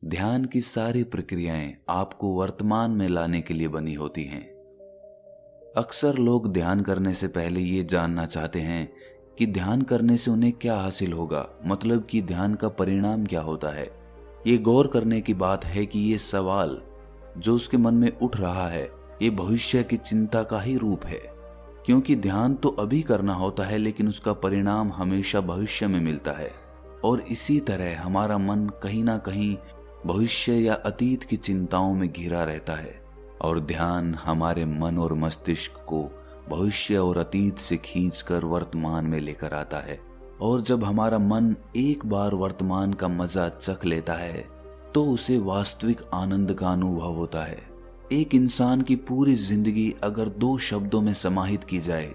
ध्यान की सारी प्रक्रियाएं आपको वर्तमान में लाने के लिए बनी होती हैं। अक्सर लोग ध्यान करने से पहले ये जानना चाहते हैं कि ध्यान करने से उन्हें क्या हासिल होगा, मतलब कि ध्यान का परिणाम क्या होता है। ये गौर करने की बात है कि ये सवाल जो उसके मन में उठ रहा है, ये भविष्य की चिंता का ही रूप है। क्योंकि ध्यान तो अभी करना होता है, लेकिन उसका परिणाम हमेशा भविष्य में मिलता है। और इसी तरह हमारा मन कहीं ना कहीं भविष्य या अतीत की चिंताओं में घिरा रहता है, और ध्यान हमारे मन और मस्तिष्क को भविष्य और अतीत से खींचकर वर्तमान में लेकर आता है। और जब हमारा मन एक बार वर्तमान का मजा चख लेता है तो उसे वास्तविक आनंद का अनुभव होता है। एक इंसान की पूरी जिंदगी अगर 2 शब्दों में समाहित की जाए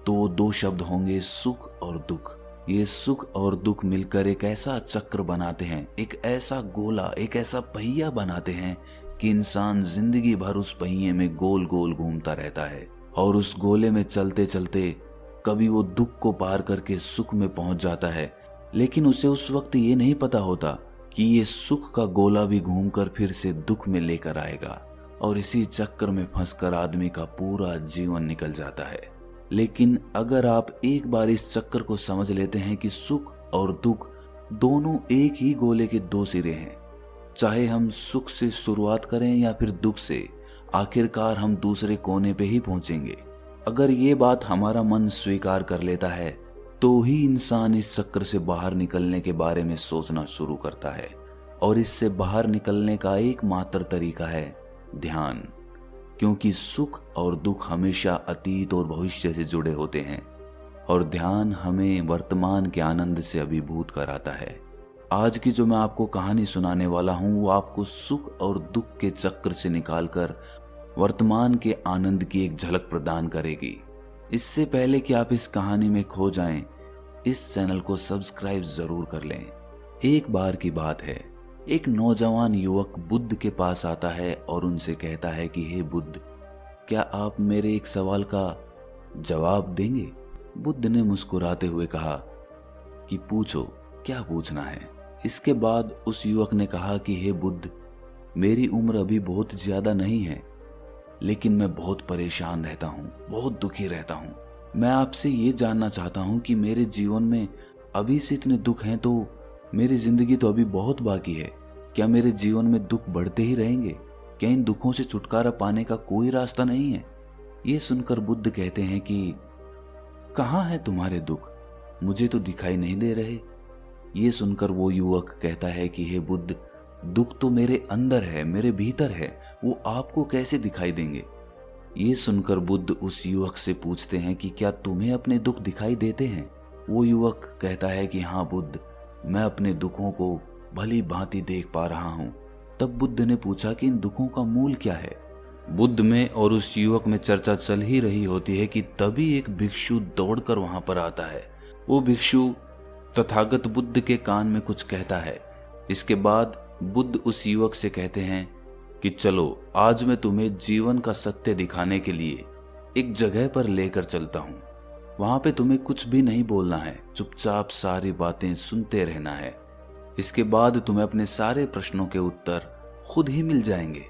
तो 2 शब्द होंगे सुख और दुख। ये सुख और दुख मिलकर एक ऐसा चक्र बनाते हैं, एक ऐसा गोला, एक ऐसा पहिया बनाते हैं कि इंसान जिंदगी भर उस पहिए में गोल गोल घूमता रहता है। और उस गोले में चलते चलते कभी वो दुख को पार करके सुख में पहुंच जाता है, लेकिन उसे उस वक्त ये नहीं पता होता कि ये सुख का गोला भी घूमकर फिर से दुख में लेकर आएगा, और इसी चक्कर में फंसकर आदमी का पूरा जीवन निकल जाता है। लेकिन अगर आप एक बार इस चक्कर को समझ लेते हैं कि सुख और दुख दोनों एक ही गोले के 2 सिरे हैं, चाहे हम सुख से शुरुआत करें या फिर दुख से, आखिरकार हम दूसरे कोने पे ही पहुंचेंगे। अगर ये बात हमारा मन स्वीकार कर लेता है तो ही इंसान इस चक्कर से बाहर निकलने के बारे में सोचना शुरू करता है। और इससे बाहर निकलने का एकमात्र तरीका है ध्यान। क्योंकि सुख और दुख हमेशा अतीत और भविष्य से जुड़े होते हैं, और ध्यान हमें वर्तमान के आनंद से अभिभूत कराता है। आज की जो मैं आपको कहानी सुनाने वाला हूं वो आपको सुख और दुख के चक्र से निकालकर वर्तमान के आनंद की एक झलक प्रदान करेगी। इससे पहले कि आप इस कहानी में खो जाएं, इस चैनल को सब्सक्राइब जरूर कर लें। एक बार की बात है, एक नौजवान युवक बुद्ध के पास आता है और उनसे कहता है कि हे बुद्ध, क्या आप मेरे एक सवाल का जवाब देंगे? बुद्ध ने मुस्कुराते हुए कहा कि पूछो, क्या पूछना है। इसके बाद उस युवक ने कहा कि हे बुद्ध, मेरी उम्र अभी बहुत ज्यादा नहीं है, लेकिन मैं बहुत परेशान रहता हूँ, बहुत दुखी रहता हूँ। मैं आपसे ये जानना चाहता हूँ कि मेरे जीवन में अभी से इतने दुख हैं, तो मेरी जिंदगी तो अभी बहुत बाकी है। क्या मेरे जीवन में दुख बढ़ते ही रहेंगे? क्या इन दुखों से छुटकारा पाने का कोई रास्ता नहीं है? ये सुनकर बुद्ध कहते हैं कि कहाँ है तुम्हारे दुख? मुझे तो दिखाई नहीं दे रहे। ये सुनकर वो युवक कहता है कि हे बुद्ध, दुख तो मेरे अंदर है, मेरे भीतर है, वो आपको कैसे दिखाई देंगे? ये सुनकर बुद्ध उस युवक से पूछते हैं कि क्या तुम्हें अपने दुख दिखाई देते हैं? वो युवक कहता है कि हाँ बुद्ध, मैं अपने दुखों को भली भांति देख पा रहा हूँ। तब बुद्ध ने पूछा कि इन दुखों का मूल क्या है? बुद्ध में और उस युवक में चर्चा चल ही रही होती है कि तभी एक भिक्षु दौड़कर वहां पर आता है। वो भिक्षु तथागत बुद्ध के कान में कुछ कहता है। इसके बाद बुद्ध उस युवक से कहते हैं कि चलो, आज मैं तुम्हें जीवन का सत्य दिखाने के लिए एक जगह पर लेकर चलता हूँ। वहां पे तुम्हें कुछ भी नहीं बोलना है, चुपचाप सारी बातें सुनते रहना है। इसके बाद तुम्हें अपने सारे प्रश्नों के उत्तर खुद ही मिल जाएंगे।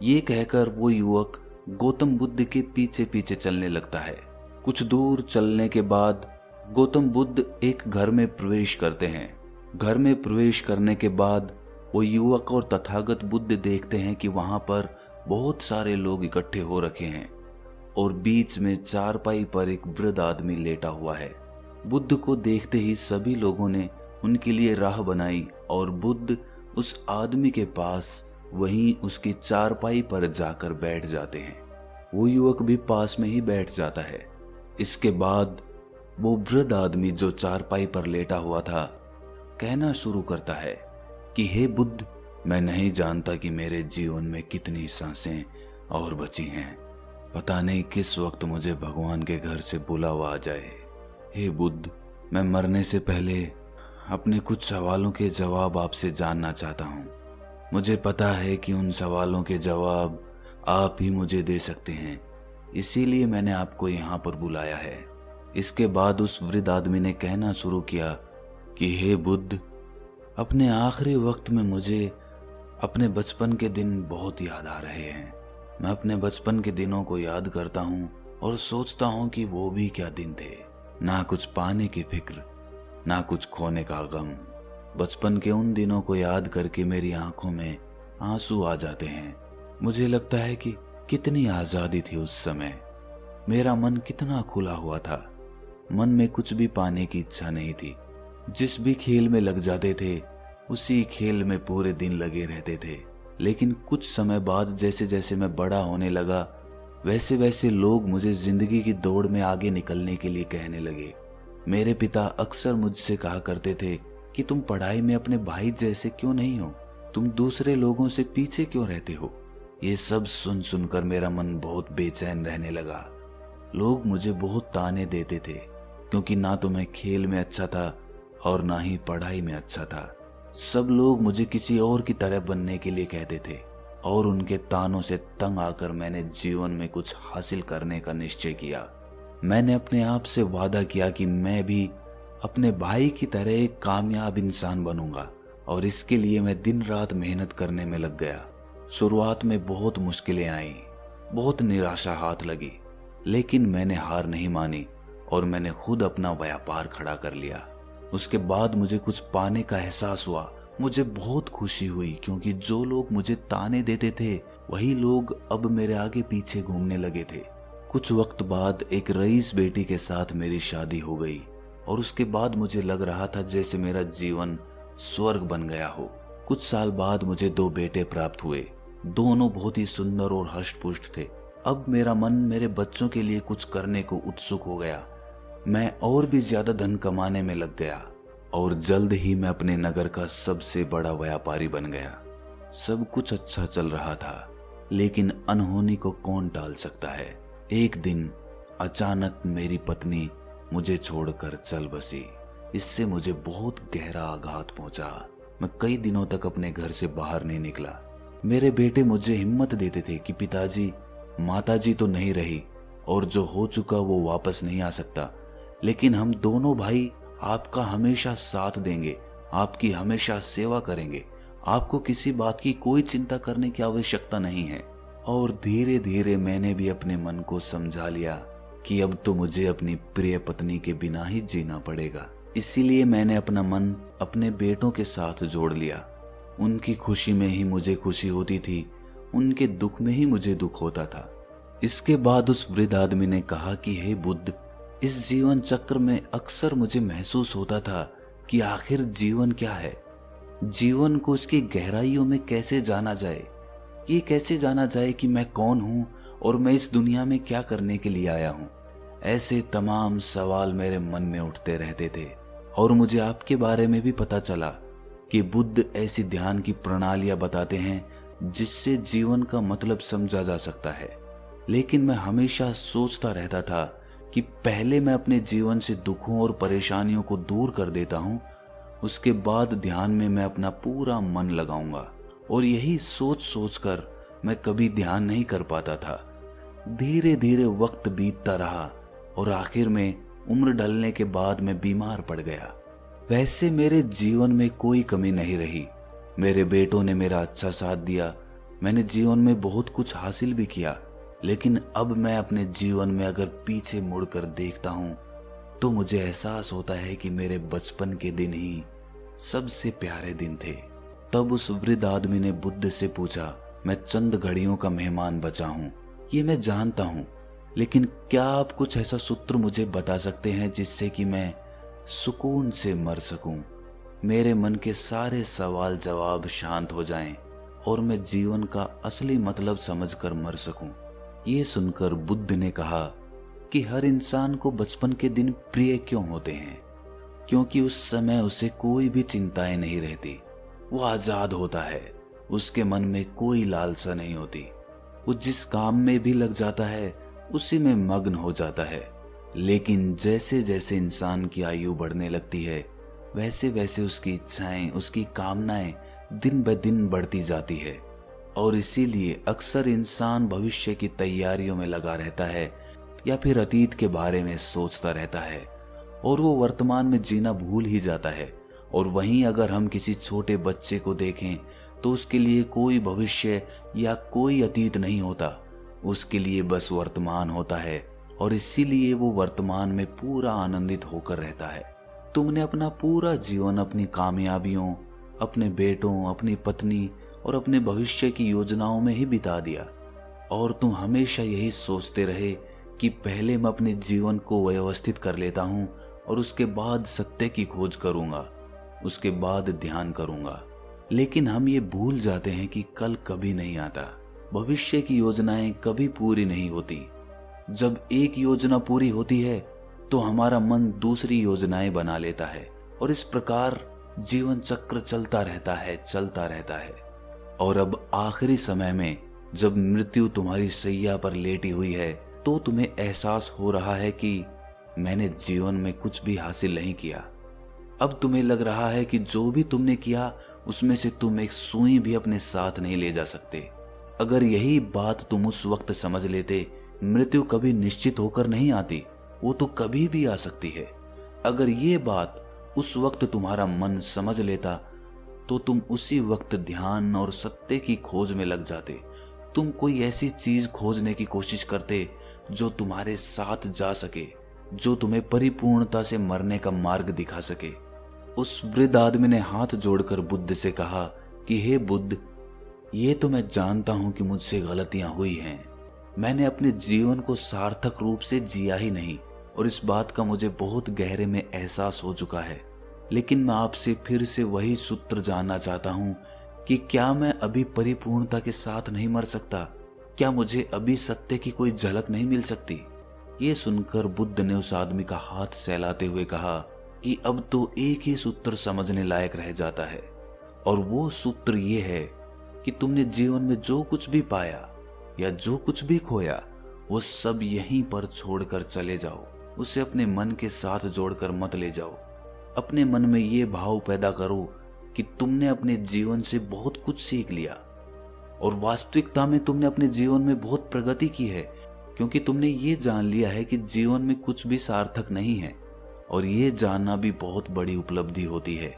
ये कहकर वो युवक गौतम बुद्ध के पीछे पीछे चलने लगता है। कुछ दूर चलने के बाद गौतम बुद्ध एक घर में प्रवेश करते हैं। घर में प्रवेश करने के बाद वो युवक और तथागत बुद्ध देखते हैं कि वहां पर बहुत सारे लोग इकट्ठे हो रखे हैं, और बीच में चारपाई पर एक वृद्ध आदमी लेटा हुआ है। बुद्ध को देखते ही सभी लोगों ने उनके लिए राह बनाई, और बुद्ध उस आदमी के पास वहीं उसकी चारपाई पर जाकर बैठ जाते हैं। वो युवक भी पास में ही बैठ जाता है। इसके बाद वो वृद्ध आदमी जो चारपाई पर लेटा हुआ था कहना शुरू करता है कि हे बुद्ध, मैं नहीं जानता कि मेरे जीवन में कितनी सांसें और बची हैं। पता नहीं किस वक्त मुझे भगवान के घर से बुलावा आ जाए। हे बुद्ध, मैं मरने से पहले अपने कुछ सवालों के जवाब आपसे जानना चाहता हूँ। मुझे पता है कि उन सवालों के जवाब आप ही मुझे दे सकते हैं, इसीलिए मैंने आपको यहाँ पर बुलाया है। इसके बाद उस वृद्ध आदमी ने कहना शुरू किया कि हे बुद्ध, अपने आखिरी वक्त में मुझे अपने बचपन के दिन बहुत याद आ रहे हैं। मैं अपने बचपन के दिनों को याद करता हूँ और सोचता हूँ कि वो भी क्या दिन थे। ना कुछ पाने की फिक्र, ना कुछ खोने का गम। बचपन के उन दिनों को याद करके मेरी आंखों में आंसू आ जाते हैं। मुझे लगता है कि कितनी आजादी थी उस समय। मेरा मन कितना खुला हुआ था। मन में कुछ भी पाने की इच्छा नहीं थी। जिस भी खेल में लग जाते थे उसी खेल में पूरे दिन लगे रहते थे। लेकिन कुछ समय बाद जैसे जैसे मैं बड़ा होने लगा, वैसे वैसे लोग मुझे जिंदगी की दौड़ में आगे निकलने के लिए कहने लगे। मेरे पिता अक्सर मुझसे कहा करते थे कि तुम पढ़ाई में अपने भाई जैसे क्यों नहीं हो, तुम दूसरे लोगों से पीछे क्यों रहते हो। ये सब सुन सुनकर मेरा मन बहुत बेचैन रहने लगा। लोग मुझे बहुत ताने देते थे क्योंकि ना तो मैं खेल में अच्छा था और ना ही पढ़ाई में अच्छा था। सब लोग मुझे किसी और की तरह बनने के लिए कहते थे और उनके तानों से तंग आकर मैंने जीवन में कुछ हासिल करने का निश्चय किया। मैंने अपने आप से वादा किया कि मैं भी अपने भाई की तरह एक कामयाब इंसान बनूंगा और इसके लिए मैं दिन रात मेहनत करने में लग गया। शुरुआत में बहुत मुश्किलें आईं, बहुत निराशा हाथ लगी, लेकिन मैंने हार नहीं मानी और मैंने खुद अपना व्यापार खड़ा कर लिया। उसके बाद मुझे कुछ पाने का एहसास हुआ। मुझे बहुत खुशी हुई क्योंकि जो लोग मुझे ताने देते थे वही लोग अब मेरे आगे पीछे घूमने लगे थे। कुछ वक्त बाद एक रईस बेटी के साथ मेरी शादी हो गई और उसके बाद मुझे लग रहा था जैसे मेरा जीवन स्वर्ग बन गया हो। कुछ साल बाद मुझे 2 बेटे प्राप्त हुए। दोनों बहुत ही सुंदर और हष्ट-पुष्ट थे। अब मेरा मन मेरे बच्चों के लिए कुछ करने को उत्सुक हो गया। मैं और भी ज्यादा धन कमाने में लग गया और जल्द ही मैं अपने नगर का सबसे बड़ा व्यापारी बन गया। सब कुछ अच्छा चल रहा था, लेकिन अनहोनी को कौन टाल सकता है। एक दिन अचानक मेरी पत्नी मुझे छोड़कर चल बसी। इससे मुझे बहुत गहरा आघात पहुंचा। मैं कई दिनों तक अपने घर से बाहर नहीं निकला। मेरे बेटे मुझे हिम्मत देते थे कि पिताजी, माताजी तो नहीं रही और जो हो चुका वो वापस नहीं आ सकता, लेकिन हम दोनों भाई आपका हमेशा साथ देंगे, आपकी हमेशा सेवा करेंगे। आपको किसी बात की कोई चिंता करने की आवश्यकता नहीं है। और धीरे धीरे मैंने भी अपने मन को समझा लिया कि अब तो मुझे अपनी प्रिय पत्नी के बिना ही जीना पड़ेगा। इसीलिए मैंने अपना मन अपने बेटों के साथ जोड़ लिया। उनकी खुशी में ही मुझे खुशी होती थी, उनके दुख में ही मुझे दुख होता था। इसके बाद उस वृद्ध आदमी ने कहा कि हे बुद्ध, इस जीवन चक्र में अक्सर मुझे महसूस होता था कि आखिर जीवन क्या है। जीवन को उसकी गहराइयों में कैसे जाना जाए। ये कैसे जाना जाए कि मैं कौन हूं और मैं इस दुनिया में क्या करने के लिए आया हूं। ऐसे तमाम सवाल मेरे मन में उठते रहते थे। और मुझे आपके बारे में भी पता चला कि बुद्ध ऐसी ध्यान की प्रणालियां बताते हैं जिससे जीवन का मतलब समझा जा सकता है। लेकिन मैं हमेशा सोचता रहता था कि पहले मैं अपने जीवन से दुखों और परेशानियों को दूर कर देता हूं, उसके बाद ध्यान में मैं अपना पूरा मन लगाऊंगा। और यही सोच सोच कर मैं कभी ध्यान नहीं कर पाता था। धीरे धीरे वक्त बीतता रहा और आखिर में उम्र ढलने के बाद मैं बीमार पड़ गया। वैसे मेरे जीवन में कोई कमी नहीं रही। मेरे बेटों ने मेरा अच्छा साथ दिया। मैंने जीवन में बहुत कुछ हासिल भी किया। लेकिन अब मैं अपने जीवन में अगर पीछे मुड़कर देखता हूं तो मुझे एहसास होता है कि मेरे बचपन के दिन ही सबसे प्यारे दिन थे। तब उस वृद्ध आदमी ने बुद्ध से पूछा, मैं चंद घड़ियों का मेहमान बचा हूं, ये मैं जानता हूं, लेकिन क्या आप कुछ ऐसा सूत्र मुझे बता सकते हैं जिससे कि मैं सुकून से मर सकूं, मेरे मन के सारे सवाल जवाब शांत हो जाएं और मैं जीवन का असली मतलब समझकर मर सकूं। ये सुनकर बुद्ध ने कहा कि हर इंसान को बचपन के दिन प्रिय क्यों होते हैं, क्योंकि उस समय उसे कोई भी चिंताएं नहीं रहती। वो आजाद होता है, उसके मन में कोई लालसा नहीं होती। वो जिस काम में भी लग जाता है उसी में मग्न हो जाता है। लेकिन जैसे जैसे इंसान की आयु बढ़ने लगती है वैसे वैसे उसकी इच्छाएं, उसकी कामनाएं दिन ब दिन बढ़ती जाती है। और इसीलिए अक्सर इंसान भविष्य की तैयारियों में लगा रहता है या फिर अतीत के बारे में सोचता रहता है और वो वर्तमान में जीना भूल ही जाता है। और वहीं अगर हम किसी छोटे बच्चे को देखें तो उसके लिए कोई भविष्य या कोई अतीत नहीं होता। उसके लिए बस वर्तमान होता है और इसीलिए वो वर्तमान में पूरा आनंदित होकर रहता है। तुमने अपना पूरा जीवन अपनी कामयाबियों, अपने बेटों, अपनी पत्नी और अपने भविष्य की योजनाओं में ही बिता दिया और तुम हमेशा यही सोचते रहे कि पहले मैं अपने जीवन को व्यवस्थित कर लेता हूँ और उसके बाद सत्य की खोज करूंगा, उसके बाद ध्यान करूंगा। लेकिन हम ये भूल जाते हैं कि कल कभी नहीं आता, भविष्य की योजनाएं कभी पूरी नहीं होती। जब एक योजना पूरी होती है तो हमारा मन दूसरी योजनाएं बना लेता है और इस प्रकार जीवन चक्र चलता रहता है। और अब आखिरी समय में जब मृत्यु तुम्हारी सैया पर लेटी हुई है तो तुम्हें एहसास हो रहा है कि मैंने जीवन में कुछ भी हासिल नहीं किया। अब तुम्हें लग रहा है कि जो भी तुमने किया उसमें से तुम एक सुई भी अपने साथ नहीं ले जा सकते। अगर यही बात तुम उस वक्त समझ लेते, मृत्यु कभी निश्चित होकर नहीं आती, वो तो कभी भी आ सकती है। अगर ये बात उस वक्त तुम्हारा मन समझ लेता तो तुम उसी वक्त ध्यान और सत्य की खोज में लग जाते। तुम कोई ऐसी चीज खोजने की कोशिश करते जो तुम्हारे साथ जा सके, जो तुम्हें परिपूर्णता से मरने का मार्ग दिखा सके। उस वृद्ध आदमी ने हाथ जोड़कर बुद्ध से कहा कि हे बुद्ध, ये तो मैं जानता हूं कि मुझसे गलतियां हुई हैं। मैंने अपने जीवन को सार्थक रूप से जिया ही नहीं और इस बात का मुझे बहुत गहरे में एहसास हो चुका है। लेकिन मैं आपसे फिर से वही सूत्र जानना चाहता हूं कि क्या मैं अभी परिपूर्णता के साथ नहीं मर सकता? क्या मुझे अभी सत्य की कोई झलक नहीं मिल सकती? ये सुनकर बुद्ध ने उस आदमी का हाथ सहलाते हुए कहा कि अब तो एक ही सूत्र समझने लायक रह जाता है और वो सूत्र ये है कि तुमने जीवन में जो कुछ भी पाया या जो कुछ भी खोया वो सब यहीं पर छोड़कर चले जाओ। उसे अपने मन के साथ जोड़कर मत ले जाओ। अपने मन में ये भाव पैदा करो कि तुमने अपने जीवन से बहुत कुछ सीख लिया और वास्तविकता में तुमने अपने जीवन में बहुत प्रगति की है, क्योंकि तुमने ये जान लिया है कि जीवन में कुछ भी सार्थक नहीं है और ये जानना भी बहुत बड़ी उपलब्धि होती है।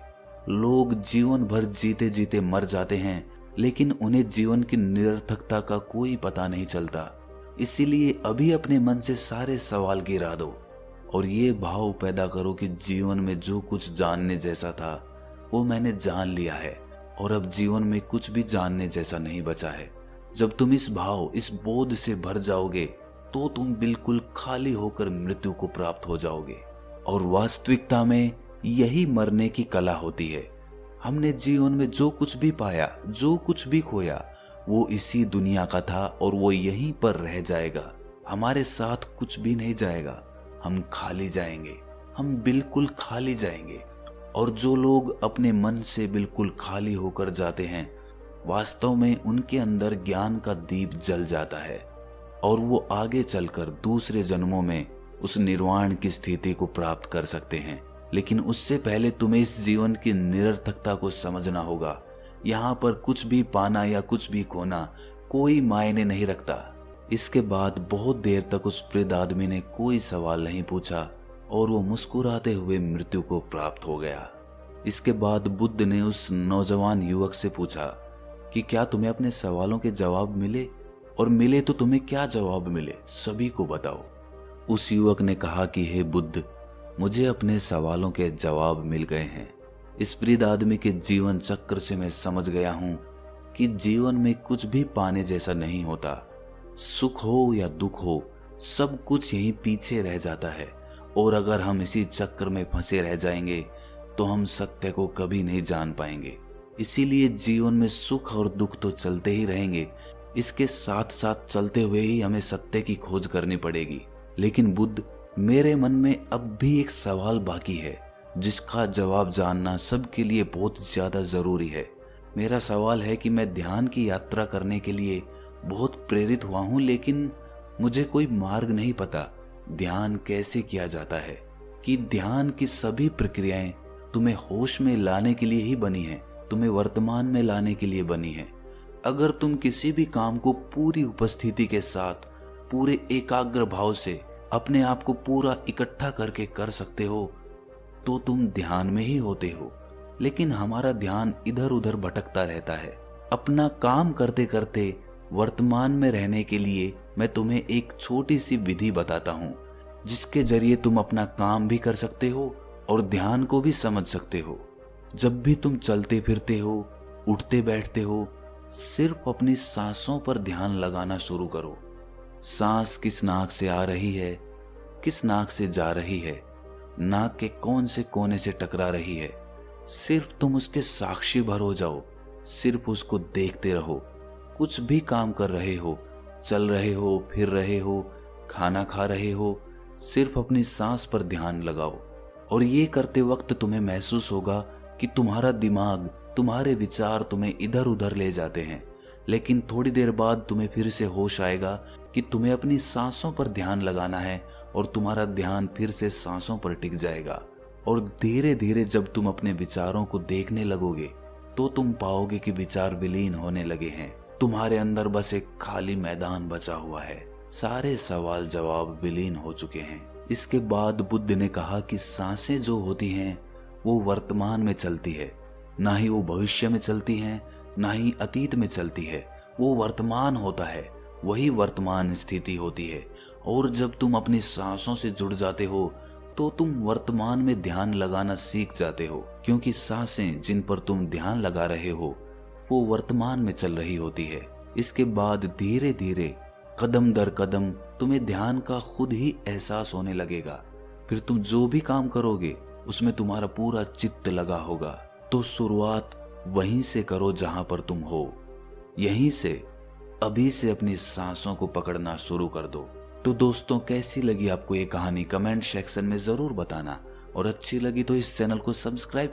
लोग जीवन भर जीते जीते मर जाते हैं लेकिन उन्हें जीवन की निरर्थकता का कोई पता नहीं चलता। इसीलिए अभी अपने मन से सारे सवाल गिरा दो और ये भाव पैदा करो कि जीवन में जो कुछ जानने जैसा था वो मैंने जान लिया है और अब जीवन में कुछ भी जानने जैसा नहीं बचा है। जब तुम इस भाव, इस बोध से भर जाओगे तो तुम बिल्कुल खाली होकर मृत्यु को प्राप्त हो जाओगे। और वास्तविकता में यही मरने की कला होती है। हमने जीवन में जो कुछ भी पाया, जो कुछ भी खोया, वो इसी दुनिया का था और वो यहीं पर रह जाएगा। हमारे साथ कुछ भी नहीं जाएगा। हम खाली जाएंगे, हम बिल्कुल खाली जाएंगे। और जो लोग अपने मन से बिल्कुल खाली होकर जाते हैं, वास्तव में उनके अंदर ज्ञान का दीप जल जाता है और वो आगे चलकर दूसरे जन्मों में उस निर्वाण की स्थिति को प्राप्त कर सकते हैं। लेकिन उससे पहले तुम्हें इस जीवन की निरर्थकता को समझना होगा। यहाँ पर कुछ भी पाना या कुछ भी खोना कोई मायने नहीं रखता। इसके बाद बहुत देर तक उस वृद्ध आदमी ने कोई सवाल नहीं पूछा और वो मुस्कुराते हुए मृत्यु को प्राप्त हो गया। इसके बाद बुद्ध ने उस नौजवान युवक से पूछा कि क्या तुम्हें अपने सवालों के जवाब मिले, और मिले तो तुम्हें क्या जवाब मिले, सभी को बताओ। उस युवक ने कहा कि हे बुद्ध, मुझे अपने सवालों के जवाब मिल गए हैं। इस वृद्ध आदमी के जीवन चक्र से मैं समझ गया हूं कि जीवन में कुछ भी पाने जैसा नहीं होता। सुख हो या दुख हो, सब कुछ यहीं पीछे रह जाता है और अगर हम इसी चक्र में फंसे रह जाएंगे तो हम सत्य को कभी नहीं जान पाएंगे। इसीलिए जीवन में सुख और दुख तो चलते ही रहेंगे, इसके साथ साथ चलते हुए ही हमें सत्य की खोज करनी पड़ेगी। लेकिन बुद्ध, मेरे मन में अब भी एक सवाल बाकी है जिसका जवाब जानना सबके लिए बहुत ज्यादा जरूरी है। मेरा सवाल है कि मैं ध्यान की यात्रा करने के लिए बहुत प्रेरित हुआ हूं, लेकिन मुझे कोई मार्ग नहीं पता। ध्यान कैसे किया जाता है? कि ध्यान की सभी प्रक्रियाएं तुम्हें होश में लाने के लिए ही बनी है, तुम्हें वर्तमान में लाने के लिए बनी है। अगर तुम किसी भी काम को पूरी उपस्थिति के साथ, पूरे एकाग्र भाव से अपने आप को पूरा इकट्ठा करके कर सकते हो तो तुम ध्यान में ही होते हो। लेकिन हमारा ध्यान इधर उधर भटकता रहता है। अपना काम करते करते वर्तमान में रहने के लिए मैं तुम्हें एक छोटी सी विधि बताता हूँ, जिसके जरिए तुम अपना काम भी कर सकते हो और ध्यान को भी समझ सकते हो। जब भी तुम चलते फिरते हो, उठते बैठते हो, सिर्फ अपनी सांसों पर ध्यान लगाना शुरू करो। सांस किस नाक से आ रही है, किस नाक से जा रही है, नाक के कौन से कोने से टकरा रही है, सिर्फ तुम उसके साक्षी भर हो जाओ। सिर्फ उसको देखते रहो। कुछ भी काम कर रहे हो, चल रहे हो, फिर रहे हो, खाना खा रहे हो, सिर्फ अपनी सांस पर ध्यान लगाओ। और ये करते वक्त तुम्हें महसूस होगा कि तुम्हारा दिमाग, तुम्हारे विचार तुम्हें इधर उधर ले जाते हैं, लेकिन थोड़ी देर बाद तुम्हें फिर से होश आएगा कि तुम्हें अपनी सांसों पर ध्यान लगाना है और तुम्हारा ध्यान फिर से सांसों पर टिक जाएगा। और धीरे धीरे जब तुम अपने विचारों को देखने लगोगे तो तुम पाओगे कि विचार विलीन होने लगे हैं। तुम्हारे अंदर बस एक खाली मैदान बचा हुआ है। सारे सवाल जवाब विलीन हो चुके हैं। इसके बाद बुद्ध ने कहा कि सांसें जो होती हैं वो वर्तमान में चलती है, ना ही वो भविष्य में चलती हैं, ना ही अतीत में चलती है। वो वर्तमान होता है, वही वर्तमान स्थिति होती है। और जब तुम अपनी सांसों से जुड़ जाते हो तो तुम वर्तमान में ध्यान लगाना सीख जाते हो, क्योंकि सांसें जिन पर तुम ध्यान लगा रहे हो वो वर्तमान में चल रही होती है। इसके बाद धीरे धीरे कदम दर कदम तुम्हें ध्यान का खुद ही एहसास होने लगेगा। फिर तुम जो भी काम करोगे उसमें तुम्हारा पूरा चित्त लगा होगा। तो शुरुआत वहीं से करो जहां पर तुम हो। यहीं से, अभी से अपनी सांसों को पकड़ना शुरू कर दो। तो दोस्तों, कैसी लगी आपको ये कहानी कमेंट सेक्शन में जरूर बताना, और अच्छी लगी तो इस चैनल को सब्सक्राइब